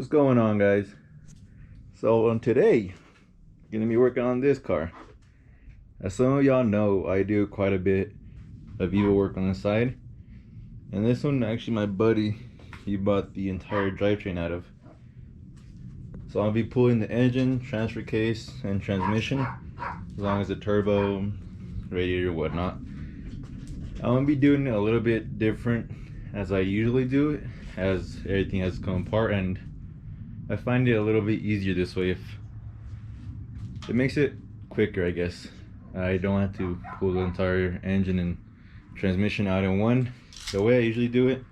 What's going on, guys? So today gonna be working on this car. As some of y'all know, I do quite a bit of Evo work on the side, and this one actually my buddy, he bought the entire drivetrain out of. So I'll be pulling the engine, transfer case, and transmission, as long as the turbo, radiator, whatnot. I'm gonna be doing it a little bit different as I usually do it, as everything has come apart, and I find it a little bit easier this way. If it makes it quicker, I guess. I don't have to pull the entire engine and transmission out in one. The way I usually do it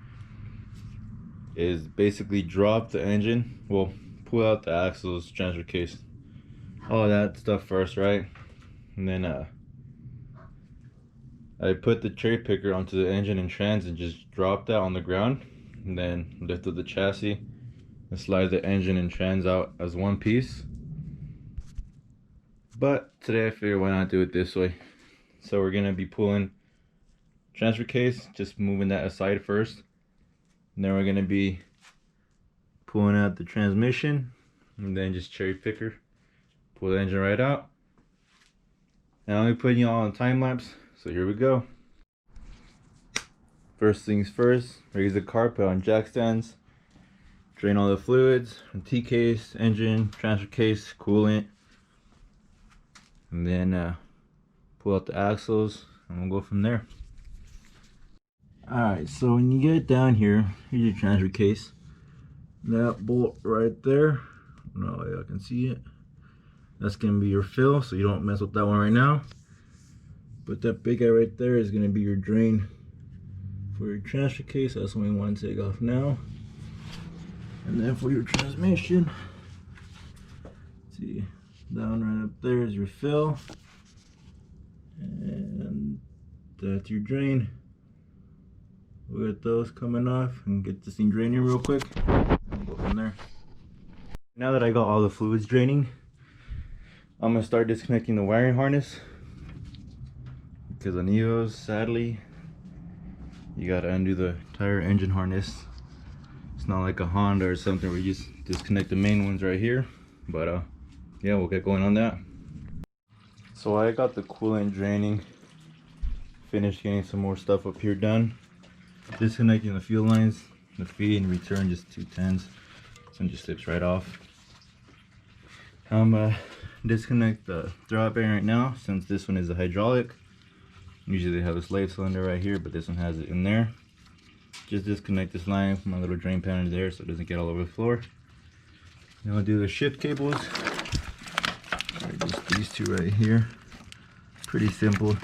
is basically drop the engine, well, pull out the axles, transfer case, all that stuff first, right? And then I put the cherry picker onto the engine and trans and just drop that on the ground, and then lift up the chassis and slide the engine and trans out as one piece. But today I figured why not do it this way. So we're gonna be pulling transfer case, just moving that aside first, and then we're gonna be pulling out the transmission, and then just cherry picker, pull the engine right out. Now I'm putting you all on time lapse, so here we go. First things first, raise the car, put on jack stands, drain all the fluids from T-case, engine, transfer case, coolant, and then pull out the axles, and we'll go from there. Alright, so when you get down here, here's your transfer case. That bolt right there, no way I can see it. That's gonna be your fill, so you don't mess with that one right now. But that big guy right there is gonna be your drain for your transfer case. That's what we want to take off now. And then for your transmission, see, down right up there is your fill, and that's your drain. We'll get those coming off and get this thing draining real quick, and go from there. Now that I got all the fluids draining, I'm gonna start disconnecting the wiring harness, because on Evos, sadly, you gotta undo the entire engine harness. It's not like a Honda or something where you just disconnect the main ones right here. But yeah, we'll get going on that. So I got the coolant draining, finished getting some more stuff up here done, disconnecting the fuel lines, the feed and return, just 210s. This one just slips right off. I'm disconnect the throwout bearing right now, since this one is a hydraulic. Usually they have a slave cylinder right here, but this one has it in there. Just disconnect this line from my little drain pan in there so it doesn't get all over the floor. Then I'll do the shift cables. Just these two right here. Pretty simple.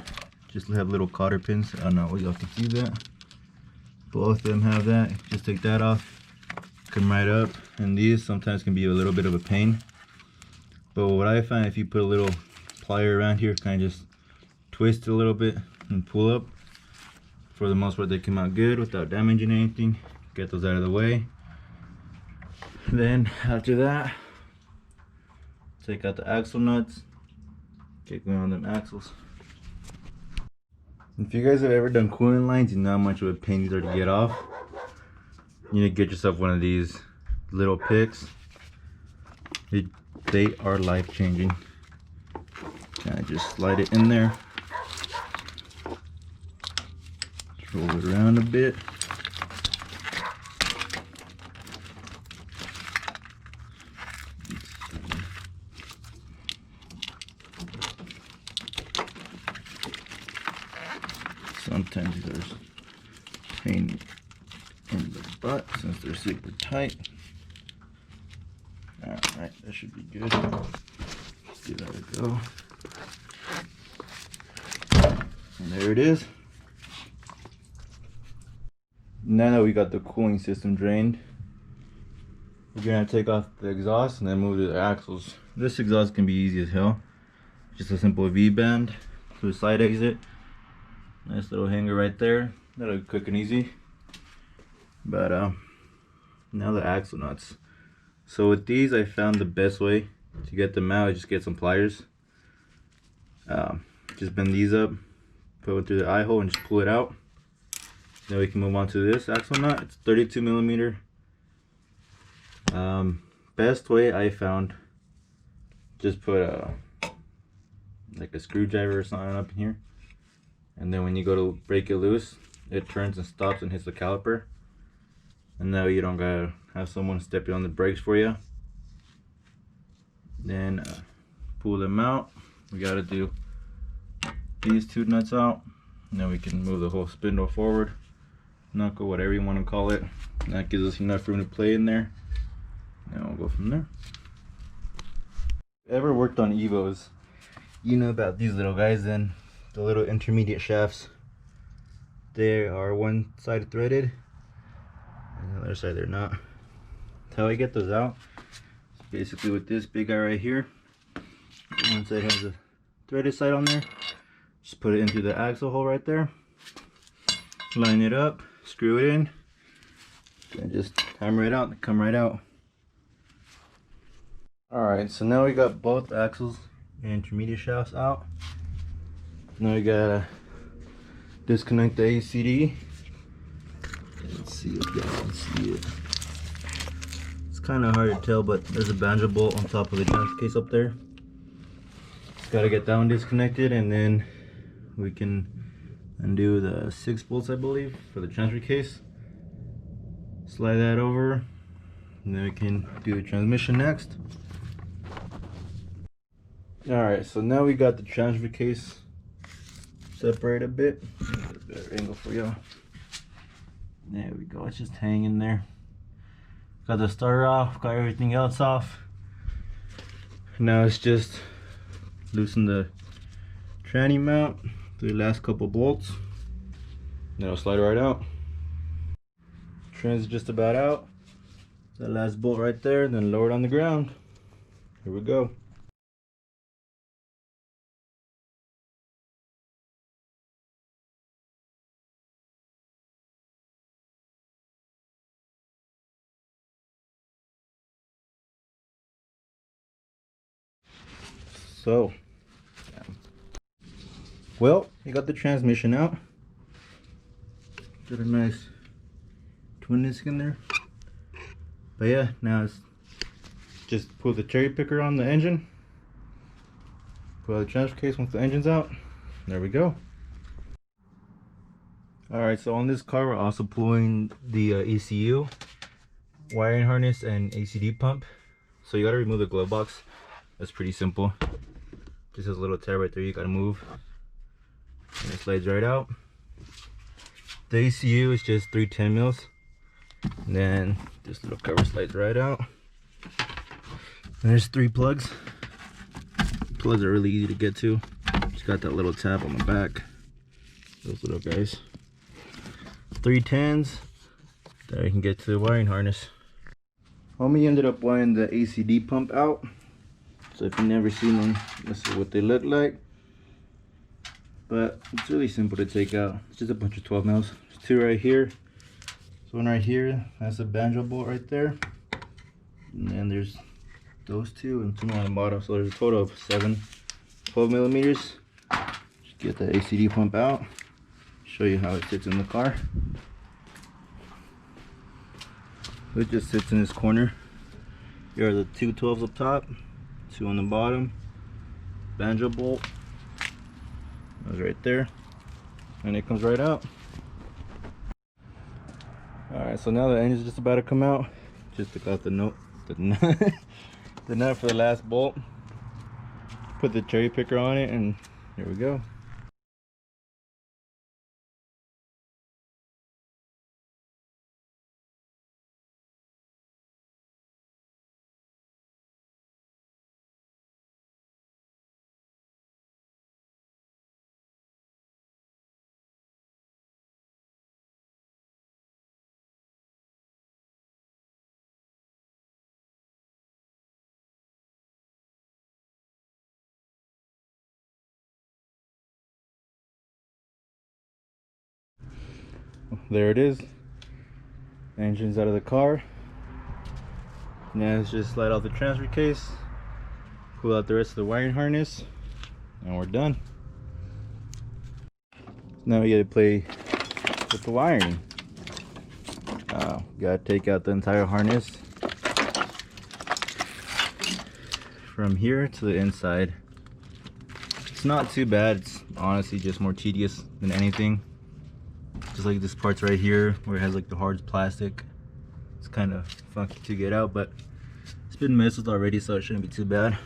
Just have little cotter pins. I don't know what y'all can see that. Both of them have that. Just take that off, come right up. And these sometimes can be a little bit of a pain. But what I find, if you put a little plier around here, kind of just twist it a little bit and pull up, for the most part they come out good without damaging anything. Get those out of the way. Then after that, take out the axle nuts, get going on them axles. If you guys have ever done coolant lines, you know how much of a pain these are to get off. You need to get yourself one of these little picks. They are life-changing. Kind of just slide it in there, roll it around a bit. Sometimes there's pain in the butt since they're super tight. Alright, that should be good. Let's give that a go. And there it is. Now that we got the cooling system drained, we're gonna take off the exhaust and then move to the axles. This exhaust can be easy as hell. Just a simple V-band to the side exit. Nice little hanger right there. That'll be quick and easy. But now the axle nuts. So with these, I found the best way to get them out is just get some pliers. Just bend these up, put it through the eye hole, and just pull it out. Then we can move on to this axle nut. It's 32 millimeter. Best way I found, just put like a screwdriver or something up in here, and then when you go to break it loose, it turns and stops and hits the caliper, and now you don't gotta have someone stepping on the brakes for you. Then pull them out. We gotta do these two nuts out, and then we can move the whole spindle forward, knuckle, whatever you want to call it. And that gives us enough room to play in there. Now we'll go from there. Ever worked on Evos, you know about these little guys. Then the little intermediate shafts, they are one side threaded and the other side they're not. How I get those out, basically with this big guy right here. One side has a threaded side on there. Just put it into the axle hole right there, line it up, screw it in, and just hammer it out and come right out. Alright, so now we got both axles and intermediate shafts out. Now we gotta disconnect the ACD. Let's see if you guys can see it. It's kind of hard to tell, but there's a banjo bolt on top of the transfer case up there. Just gotta get that one disconnected, and then we can undo the 6 bolts, I believe, for the transfer case. Slide that over, and then we can do the transmission next. Alright, so now we got the transfer case separate a bit. Get a better angle for y'all. There we go, it's just hanging there. Got the starter off, got everything else off. Now it's just loosen the tranny mount, do the last couple bolts, then it'll slide right out. Trans is just about out. That last bolt right there, then lower it on the ground. Here we go. So, well, you got the transmission out. Got a nice twin disc in there. But yeah, now it's just put the cherry picker on the engine. Put out the transfer case once the engine's out. There we go. Alright, so on this car we're also pulling the ECU, wiring harness, and ACD pump. So you gotta remove the glove box. That's pretty simple. Just has a little tab right there you gotta move, and it slides right out. The ECU is just 310 mils, and then this little cover slides right out. And there's 3 plugs. Plugs are really easy to get to. Just got that little tab on the back. Those little guys. 310s that I can get to the wiring harness. Homie ended up wiring the ACD pump out. So if you've never seen them, this is what they look like. But it's really simple to take out. It's just a bunch of 12 mils. There's 2 right here. So one right here, that's a banjo bolt right there. And then there's those 2 and 2 more on the bottom. So there's a total of 7 12 millimeters. Just get the ACD pump out. Show you how it sits in the car. It just sits in this corner. Here are the 2 12s up top, 2 on the bottom, banjo bolt, that's right there, and it comes right out. Alright, so now the engine's just about to come out. Just took out the nut the nut for the last bolt, put the cherry picker on it, and here we go. There it is. Engine's out of the car. Now let's just slide out the transfer case, pull out the rest of the wiring harness, and we're done. Now we gotta play with the wiring. Gotta take out the entire harness, from here to the inside. It's not too bad. It's honestly just more tedious than anything. Just like this part's right here where it has like the hard plastic. It's kind of funky to get out, but it's been messed with already, so it shouldn't be too bad.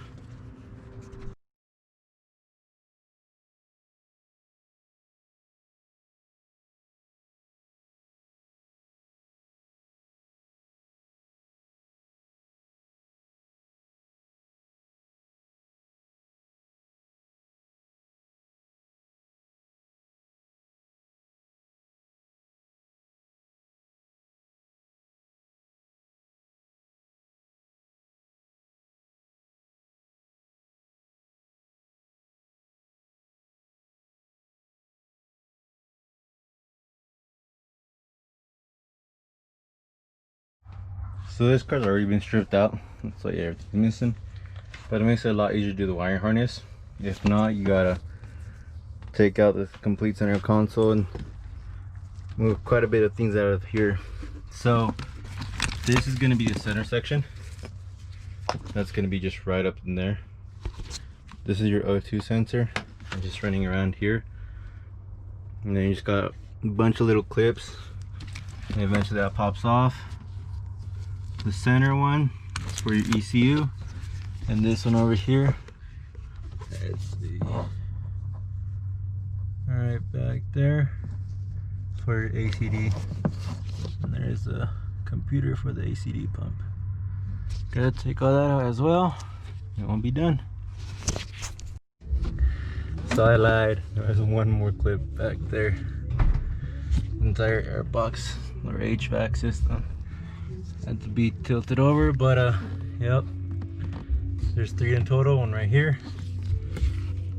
So this car's already been stripped out. Looks like everything's missing, but it makes it a lot easier to do the wiring harness. If not, you gotta take out the complete center console and move quite a bit of things out of here. So this is gonna be the center section. That's gonna be just right up in there. This is your O2 sensor. I'm just running around here, and then you just got a bunch of little clips, and eventually that pops off. The center one is for your ECU, and this one over here, let's see, right back there, for your ACD, and there's a computer for the ACD pump. Gotta take all that out as well. It won't be done. So I lied. There's one more clip back there. Entire air box or HVAC system had to be tilted over, but yep. There's 3 in total. One right here,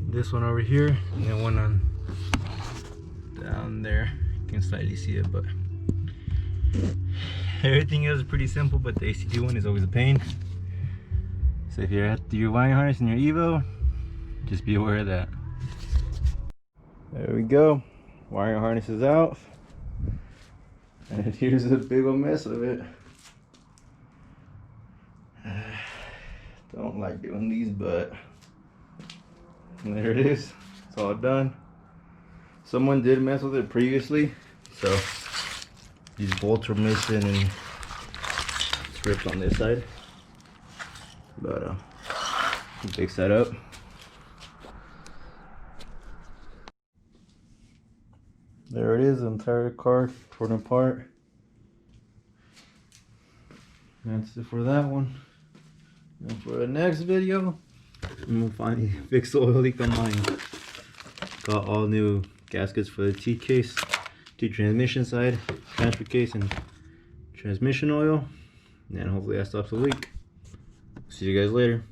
this one over here, and then one on down there. You can slightly see it, but everything else is pretty simple. But the ACD one is always a pain. So if you're at your wiring harness in your Evo, just be aware of that. There we go. Wiring harness is out, and here's a big old mess of it. Don't like doing these, but there it is. It's all done. Someone did mess with it previously, so these bolts were missing and it's ripped on this side. But fix that up. There it is, the entire car torn apart. That's it for that one. And for the next video, I'm gonna finally fix the oil leak on mine. Got all new gaskets for the T case, T transmission side, transfer case, and transmission oil. And hopefully that stops the leak. See you guys later.